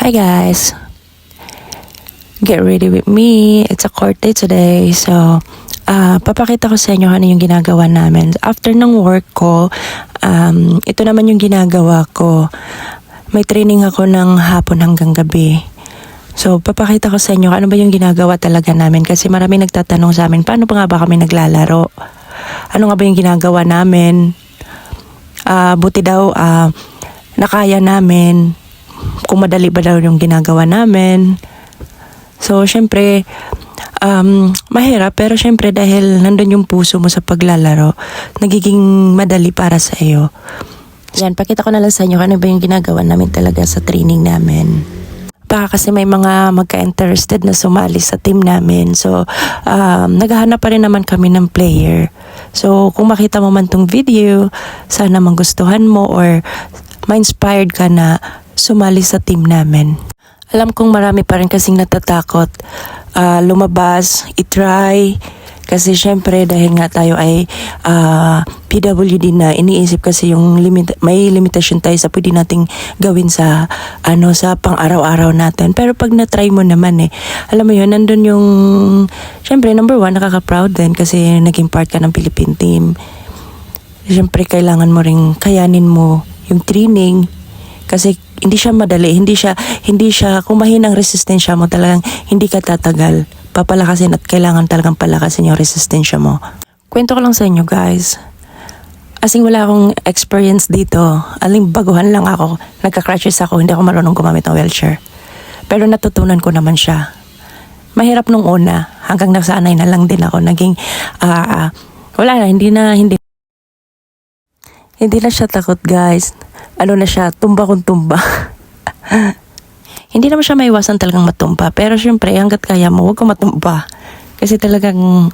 Hi guys, get ready with me. It's a court day today. So, papakita ko sa inyo ano yung ginagawa namin. After ng work ko, ito naman yung ginagawa ko. May training ako ng hapon hanggang gabi. So, papakita ko sa inyo ano ba yung ginagawa talaga namin. Kasi maraming nagtatanong sa amin, paano pa nga ba kami naglalaro? Ano nga ba yung ginagawa namin? Buti daw, nakaya namin. Kung madali ba daw yung ginagawa namin. So, syempre, mahirap. Pero syempre, dahil nandun yung puso mo sa paglalaro, nagiging madali para sa iyo. Yan, pakita ko na lang sa inyo ano ba yung ginagawa namin talaga sa training namin. Baka kasi may mga magka-interested na sumali sa team namin. So, naghahanap pa rin naman kami ng player. So, kung makita mo man tong video, sana magustuhan mo or ma-inspired ka na sumali sa team namin. Alam kong marami pa rin kasing natatakot lumabas, itry. Kasi syempre dahil nga tayo ay PWD na, iniisip kasi yung may limitasyon tayo sa pwede nating gawin sa sa pang-araw-araw natin. Pero pag na-try mo naman alam mo yun, nandun yung syempre number one, nakaka-proud din kasi naging part ka ng Philippine team. Syempre kailangan mo ring kayanin mo yung training kasi hindi siya madali, hindi siya kung mahinang resistensya mo talagang hindi ka tatagal. Papalakasin at kailangan talagang palakasin yung resistensya mo. Kwento ko lang sa inyo guys. Asing wala akong experience dito. Aling baguhan lang ako. Nagka-crutches ako. Hindi ako marunong gumamit ng wheelchair. Pero natutunan ko naman siya. Mahirap nung una. Hanggang nasanay na lang din ako. Naging, wala na. Hindi na siya takot guys. Ano na siya? Tumba kung tumba. Hindi naman siya maiwasan talagang matumba. Pero syempre, hanggat kaya mo, huwag ka matumba. Kasi talagang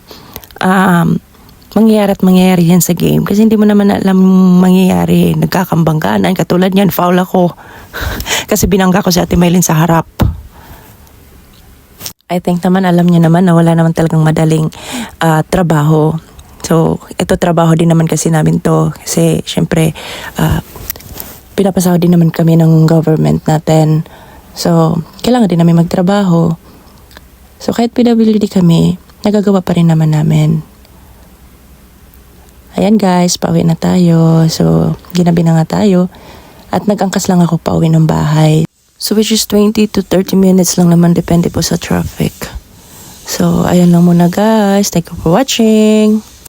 mangyayari yan sa game. Kasi hindi mo naman alam mangyayari. Nagkakambang ka. Katulad niyan, foul ako. Kasi binangga ko si Ate Maylin sa harap. I think naman, alam niya naman na wala naman talagang madaling trabaho. So, ito trabaho din naman kasi namin to. Kasi syempre, pinapasahod din naman kami ng government natin. So, kailangan din namin magtrabaho. So, kahit PWD kami, nagagawa pa rin naman namin. Ayan guys, pauwi na tayo. So, ginabi na nga tayo. At nag-angkas lang ako pauwi ng bahay. So, which is 20 to 30 minutes lang naman, depende po sa traffic. So, ayan lang muna guys. Thank you for watching.